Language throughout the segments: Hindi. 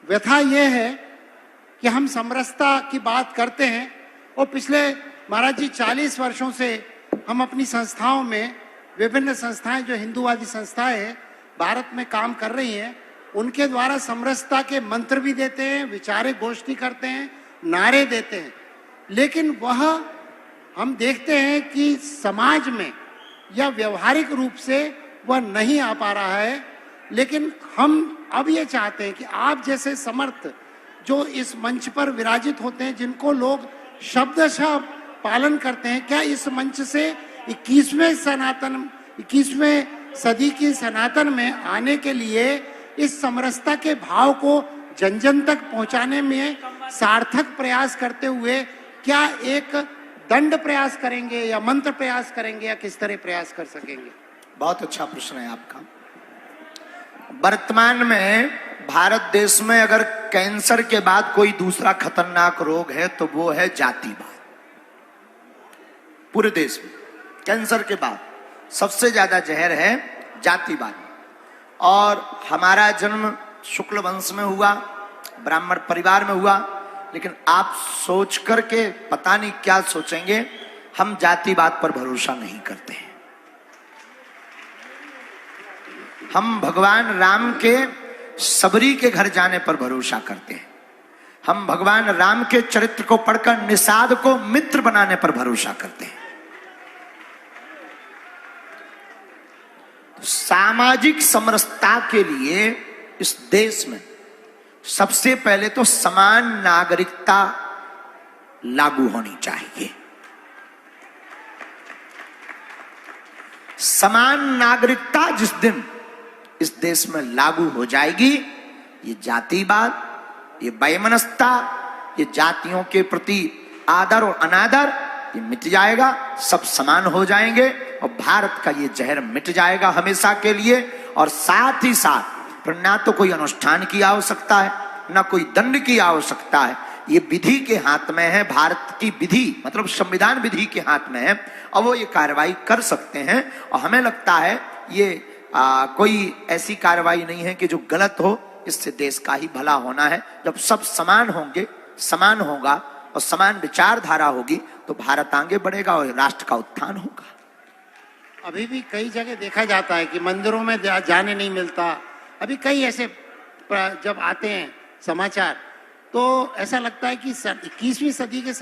व्यथा ये है कि हम समरसता की बात करते हैं और पिछले महाराज जी 40 वर्षों से हम अपनी संस्थाओं में, विभिन्न संस्थाएं जो हिंदूवादी संस्थाएं हैं भारत में काम कर रही हैं, उनके द्वारा समरसता के मंत्र भी देते हैं, विचारे गोष्ठी करते हैं, नारे देते हैं, लेकिन वह हम देखते हैं कि समाज में या व्यवहारिक रूप से वह नहीं आ पा रहा है। लेकिन हम अब ये चाहते हैं कि आप जैसे समर्थ जो इस मंच पर विराजित होते हैं, जिनको लोग शब्दशः पालन करते हैं, क्या इस मंच से 21वें सदी की सनातन में आने के लिए इस समरसता के भाव को जन जन तक पहुंचाने में सार्थक प्रयास करते हुए क्या एक दंड प्रयास करेंगे या मंत्र प्रयास करेंगे या किस तरह प्रयास कर सकेंगे? बहुत अच्छा प्रश्न है आपका। वर्तमान में भारत देश में अगर कैंसर के बाद कोई दूसरा खतरनाक रोग है तो वो है जातिवाद। पूरे देश में कैंसर के बाद सबसे ज्यादा जहर है जातिवाद। और हमारा जन्म शुक्ल वंश में हुआ, ब्राह्मण परिवार में हुआ, लेकिन आप सोच करके पता नहीं क्या सोचेंगे, हम जातिवाद पर भरोसा नहीं करते हैं। हम भगवान राम के सबरी के घर जाने पर भरोसा करते हैं। हम भगवान राम के चरित्र को पढ़कर निषाद को मित्र बनाने पर भरोसा करते हैं। सामाजिक समरसता के लिए इस देश में सबसे पहले तो समान नागरिकता लागू होनी चाहिए। समान नागरिकता जिस दिन इस देश में लागू हो जाएगी, ये जातिवाद, ये वैमनस्यता, ये जातियों के प्रति आदर और अनादर, ये मिट जाएगा। सब समान हो जाएंगे और भारत का ये जहर मिट जाएगा हमेशा के लिए। और साथ ही साथ पर ना तो कोई अनुष्ठान की आवश्यकता है, ना कोई दंड की आवश्यकता है। ये विधि के हाथ में है, भारत की विधि मतलब संविधान विधि के हाथ में है और वो ये कार्रवाई कर सकते हैं। और हमें लगता है ये कोई ऐसी कार्रवाई नहीं है कि जो गलत हो। इससे देश का ही भला होना है। जब सब समान होंगे, समान होगा और समान विचारधारा होगी तो भारत आगे बढ़ेगा और राष्ट्र का उत्थान होगा। अभी भी कई जगह देखा जाता है कि मंदिरों में जाने नहीं मिलता। अभी कई ऐसे जब आते हैं समाचार तो ऐसा लगता है कि 21वीं सदी के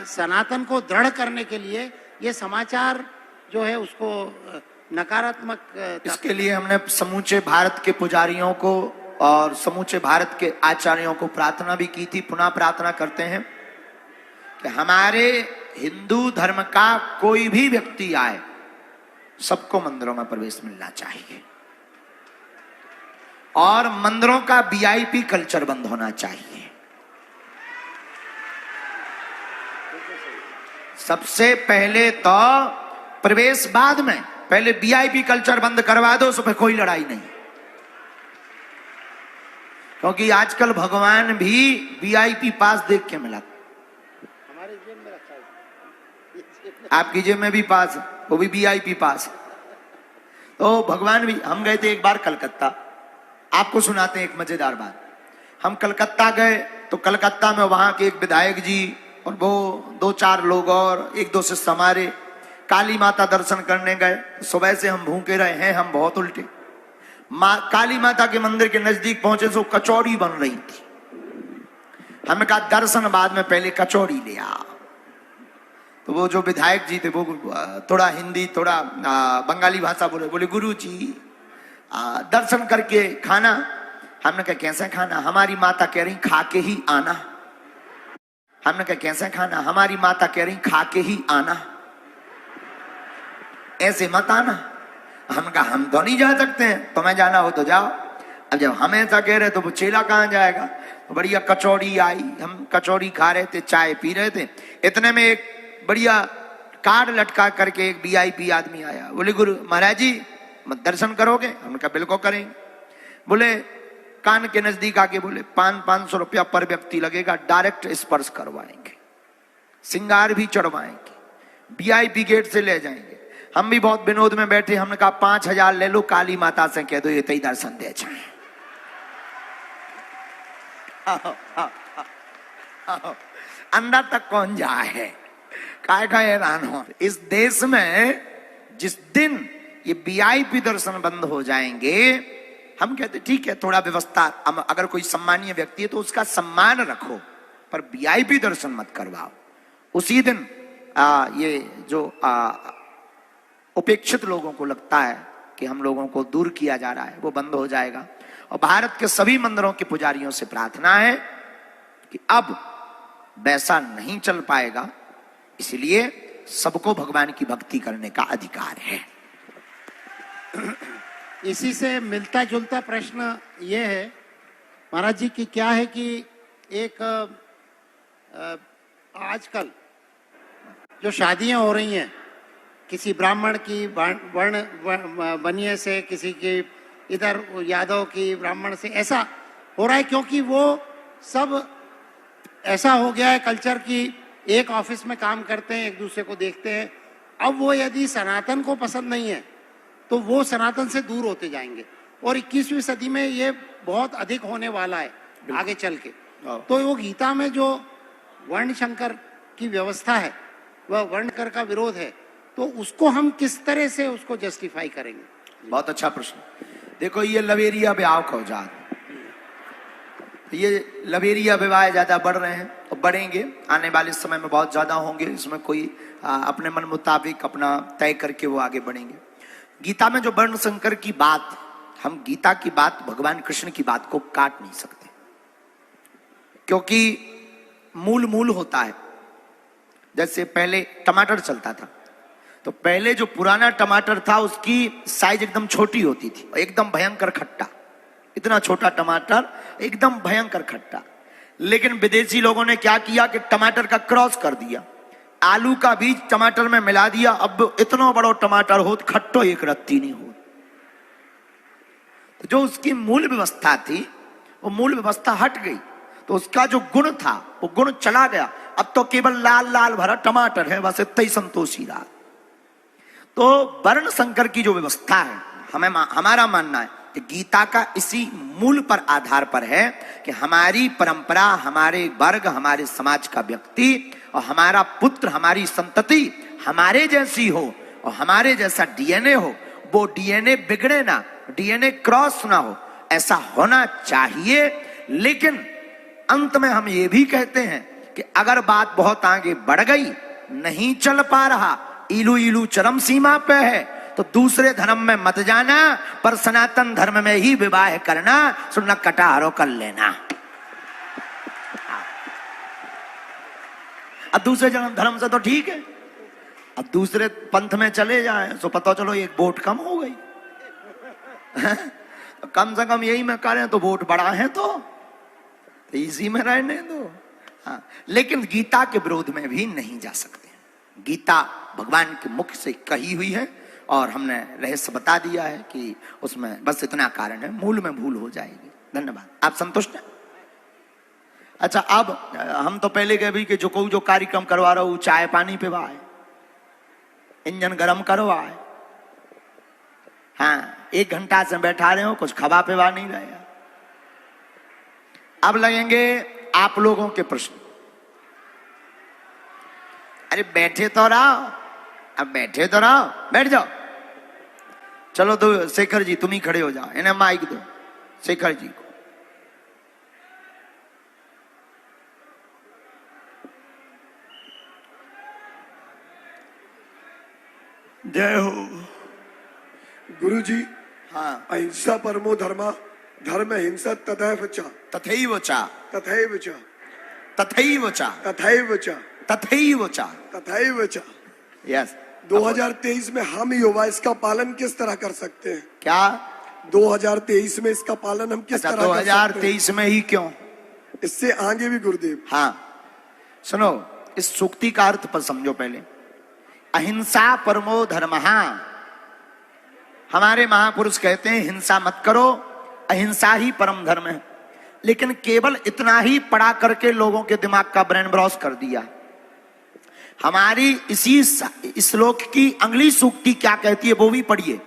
सनातन को दृढ़ करने के लिए ये समाचार जो है उसको नकारात्मक। इसके लिए हमने समूचे भारत के पुजारियों को और समूचे भारत के आचार्यों को प्रार्थना भी की थी। पुनः प्रार्थना करते हैं कि हमारे हिंदू धर्म का कोई भी व्यक्ति आए, सबको मंदिरों में प्रवेश मिलना चाहिए और मंदिरों का वीआईपी कल्चर बंद होना चाहिए। सबसे पहले तो प्रवेश, बाद में पहले वीआईपी कल्चर बंद करवा दो, उस पर कोई लड़ाई नहीं। क्योंकि आजकल भगवान भी वीआईपी पास देख के मिला। हमारे जेब में रखा है, आपकी जेब में भी पास, वो भी वीआईपी पास। तो भगवान भी, हम गए थे एक बार कलकत्ता, आपको सुनाते हैं एक मजेदार बात। हम कलकत्ता गए तो कलकत्ता में वहां के एक विधायक जी और वो 2-4 लोग और 1-2 शिष्य हमारे काली माता दर्शन करने गए। सुबह से हम भूखे रहे हैं, हम बहुत उल्टे। काली माता के मंदिर के नजदीक पहुंचे तो कचौड़ी बन रही थी। हमने कहा दर्शन बाद में, पहले कचौड़ी ले आ। तो वो जो विधायक जी थे वो थोड़ा हिंदी थोड़ा बंगाली भाषा बोले। बोले गुरु जी दर्शन करके खाना। हमने कहा कैसे खाना? हमारी माता कह रही खा के ही आना। हमने कहा कैसे खाना? हमारी माता कह रही खा के ही आना, ऐसे मत आना। हमने कहा हम तो नहीं जा सकते हैं, तुम्हें जाना हो तो जाओ। अब जब हम ऐसा कह रहे तो वो चेला कहाँ जाएगा? तो बढ़िया कचौड़ी आई, हम कचौड़ी खा रहे थे, चाय पी रहे थे। इतने में एक बढ़िया कार्ड लटका करके एक वीआईपी आदमी आया। बोले गुरु महाराज जी मत दर्शन करोगे? हमने कहा बिल्कुल करेंगे। बोले कान के नजदीक आके बोले 500 रुपया पर व्यक्ति लगेगा, डायरेक्ट स्पर्श करवाएंगे, सिंगार भी चढ़वाएंगे, वीआईपी गेट से ले जाएंगे। हम भी बहुत विनोद में बैठे, हमने कहा 5000 ले लो, काली माता से कह दो ये तई दर्शन दे जाए। अंदर तक कौन जाए, काय का हैरान हो। इस देश में जिस दिन ये वीआईपी दर्शन बंद हो जाएंगे, हम कहते ठीक है थोड़ा व्यवस्था, अगर कोई सम्मानीय व्यक्ति है तो उसका सम्मान रखो, पर वीआईपी दर्शन मत करवाओ। उसी दिन ये जो उपेक्षित लोगों को लगता है कि हम लोगों को दूर किया जा रहा है, वो बंद हो जाएगा। और भारत के सभी मंदिरों के पुजारियों से प्रार्थना है कि अब वैसा नहीं चल पाएगा, इसलिए सबको भगवान की भक्ति करने का अधिकार है। इसी से मिलता जुलता प्रश्न ये है महाराज जी कि क्या है कि एक आजकल जो शादियां हो रही हैं, किसी ब्राह्मण की वर्ण बनिए से, किसी की इधर यादव की ब्राह्मण से, ऐसा हो रहा है क्योंकि वो सब ऐसा हो गया है कल्चर की एक ऑफिस में काम करते हैं, एक दूसरे को देखते हैं। अब वो यदि सनातन को पसंद नहीं है तो वो सनातन से दूर होते जाएंगे, और 21वीं सदी में ये बहुत अधिक होने वाला है आगे चल के। तो वो गीता में जो वर्ण शंकर की व्यवस्था है, वह वर्णकर का विरोध है, तो उसको हम किस तरह से उसको जस्टिफाई करेंगे? बहुत अच्छा प्रश्न। देखो ये लवेरिया विवाह का औजार, ये लवेरिया विवाह ज्यादा बढ़ रहे हैं और बढ़ेंगे, आने वाले समय में बहुत ज्यादा होंगे। इसमें कोई अपने मन मुताबिक अपना तय करके वो आगे बढ़ेंगे। गीता में जो वर्ण संकर की बात, हम गीता की बात, भगवान कृष्ण की बात को काट नहीं सकते, क्योंकि मूल मूल होता है। जैसे पहले टमाटर चलता था, तो पहले जो पुराना टमाटर था उसकी साइज एकदम छोटी होती थी, एकदम भयंकर खट्टा, इतना छोटा टमाटर एकदम भयंकर खट्टा। लेकिन विदेशी लोगों ने क्या किया कि टमाटर का क्रॉस कर दिया, आलू का बीज टमाटर में मिला दिया, अब इतना बड़ा टमाटर हो खट्टो एक रत्ती नहीं हो। तो जो उसकी मूल व्यवस्था थी वो मूल व्यवस्था हट गई, तो उसका जो गुण था वो गुण चला गया। अब तो केवल लाल लाल भरा टमाटर है, बस इतना ही संतोषी रहा। तो वर्ण संकर की जो व्यवस्था है, हमारा मानना है कि गीता का इसी मूल पर आधार पर है कि हमारी परंपरा, हमारे वर्ग, हमारे समाज का व्यक्ति और हमारा पुत्र, हमारी संतति हमारे जैसी हो और हमारे जैसा डीएनए हो, वो डीएनए बिगड़े ना, डीएनए क्रॉस ना हो, ऐसा होना चाहिए। लेकिन अंत में हम ये भी कहते हैं कि अगर बात बहुत आगे बढ़ गई, नहीं चल पा रहा, इलू इलू चरम सीमा पे है, तो दूसरे धर्म में मत जाना, पर सनातन धर्म में ही विवाह करना, सुनना कटारो कर लेना। अब दूसरे धर्म से तो ठीक है, अब दूसरे पंथ में चले जाए तो पता चलो एक वोट कम हो गई। कम से कम यही में करें तो वोट बढ़ा है, तो इसी में रहने दो। हाँ, लेकिन गीता के विरोध में भी नहीं जा सकते। गीता भगवान के मुख से कही हुई है और हमने रहस्य बता दिया है कि उसमें बस इतना कारण है, मूल में भूल हो जाएगी। धन्यवाद। आप संतुष्ट हैं? अच्छा, अब हम तो पहले कह भी कि जो कार्यक्रम करवा रहा हूं, चाय पानी पिवाए, इंजन गर्म करवाए। हाँ, 1 घंटा से बैठा रहे हो, कुछ खवा पिवा नहीं रहे। अब लगेंगे आप लोगों के प्रश्न। अरे बैठे तो रहो, अब बैठे तो रहो, बैठ जाओ। चलो तो शेखर जी तुम ही खड़े हो जाओ, इन्हें माइक दो शेखर जी को। जय हो गुरु जी। हाँ, अहिंसा परमो धर्मा, धर्म हिंसा तथैव च, तथैव च, तथैव च, तथैव च, तथैव च, तथैव च, तथैव च। यस। 2023 में हम युवा इसका पालन किस तरह कर सकते हैं? क्या 2023 में इसका पालन हम किस तरह कर सकते हैं? 2023 में ही क्यों? इससे आगे भी गुरुदेव। हाँ सुनो, इस सूक्ति का अर्थ पर समझो पहले। अहिंसा परमो धर्मः, हमारे महापुरुष कहते हैं हिंसा मत करो, अहिंसा ही परम धर्म है। लेकिन केवल इतना ही पढ़ा करके लोगों के दिमाग का ब्रेन ब्रॉस कर दिया। हमारी इसी श्लोक की अगली सूक्ति क्या कहती है वो भी पढ़िए।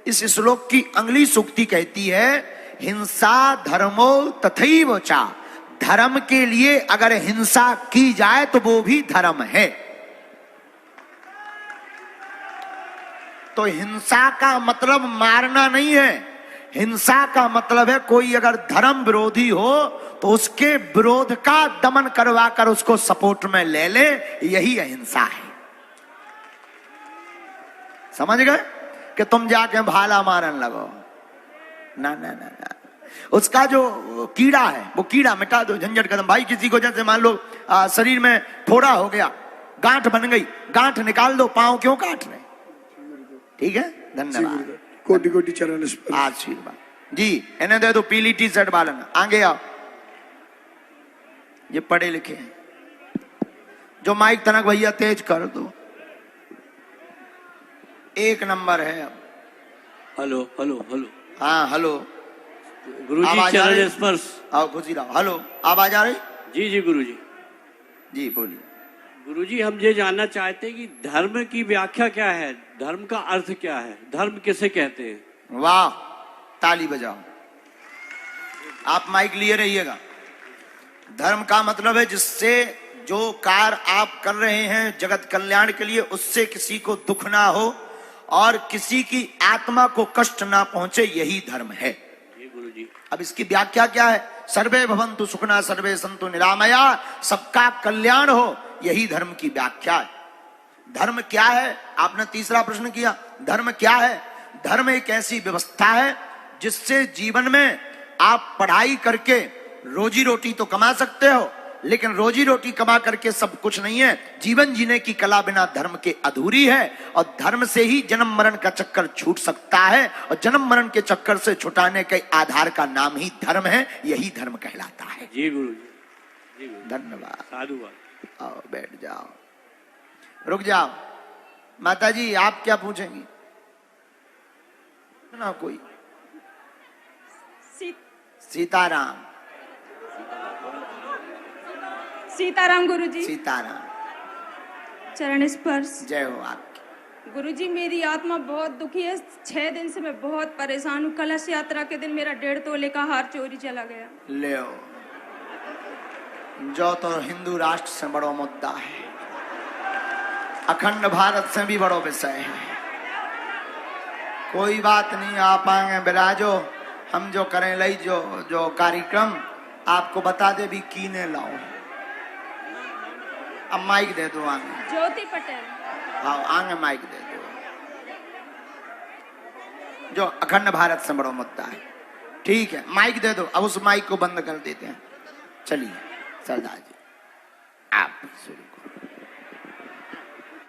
इस श्लोक की अगली सूक्ति कहती है हिंसा धर्मो तथैव च, धर्म के लिए अगर हिंसा की जाए तो वो भी धर्म है। तो हिंसा का मतलब मारना नहीं है, हिंसा का मतलब है कोई अगर धर्म विरोधी हो तो उसके विरोध का दमन करवाकर उसको सपोर्ट में ले ले, यही अहिंसा है। समझ गए कि तुम जाके भाला मारन लगो, ना ना ना ना, उसका जो कीड़ा है वो कीड़ा मिटा दो, झंझट खत्म। भाई किसी को जैसे मान लो शरीर में फोड़ा हो गया, गांठ बन गई, गांठ निकाल दो, पांव क्यों काट रहे? ठीक है, धन्यवाद, कोटि कोटि चरण स्पर्श। आशीर्वाद जी। इन्हें दे दो पीली टी शर्ट वालन, आगे आओ, ये पढ़े लिखे हैं। जो माइक तनक भैया तेज कर दो, एक नंबर है अब। हेलो हेलो हेलो, हाँ हेलो, गुरुजी आवाज आ रही? चरण स्पर्श। आओ खुशी रहो। हेलो, आवाज आ रही? जी जी गुरुजी। जी बोलिए। गुरुजी हम ये जानना चाहते हैं कि धर्म की व्याख्या क्या है, धर्म का अर्थ क्या है, धर्म किसे कहते हैं? वाह, ताली बजाओ। आप माइक लिए रहिएगा। धर्म का मतलब है जिससे जो कार्य आप कर रहे हैं जगत कल्याण के लिए, उससे किसी को दुख ना हो और किसी की आत्मा को कष्ट ना पहुंचे, यही धर्म है। जी गुरुजी। अब इसकी व्याख्या क्या है? सर्वे भवन्तु सुखिनः सर्वे सन्तु निरामया, सबका कल्याण हो, यही धर्म की व्याख्या है। धर्म क्या है? आपने तीसरा प्रश्न किया, धर्म क्या है? धर्म एक ऐसी व्यवस्था है जिससे जीवन में आप पढ़ाई करके रोजी रोटी तो कमा सकते हो, लेकिन रोजी रोटी कमा करके सब कुछ नहीं है। जीवन जीने की कला बिना धर्म के अधूरी है, और धर्म से ही जन्म मरण का चक्कर छूट सकता है, और जन्म मरण के चक्कर से छुटाने के आधार का नाम ही धर्म है, यही धर्म कहलाता है। जी गुरुजी, जी गुरुजी। धन्यवाद। साधुवाद। आओ बैठ जाओ, रुक जाओ। माता जी आप क्या पूछेंगी? ना कोई? सीताराम। सीताराम गुरुजी। सीताराम, चरण स्पर्श। जय हो आपकी। गुरुजी मेरी आत्मा बहुत दुखी है, 6 दिन से मैं बहुत परेशान हूँ। कलश यात्रा के दिन मेरा 1.5 तोले का हार चोरी चला गया। ले जो तो हिंदू राष्ट्र से बड़ो मुद्दा है, अखंड भारत से भी बड़ो विषय है। कोई बात नहीं, आप आएंगे विराजो, हम जो करें लई जो कार्यक्रम आपको बता दे भी कीने लाओ। अब माइक दे दो आगे। ज्योति पटेल। आओ आगे माइक दे दो। जो अखंड भारत से बड़ा मुद्दा है, ठीक है माइक दे दो। अब उस माइक को बंद कर देते हैं। चलिए सरदार जी आप शुरू करो।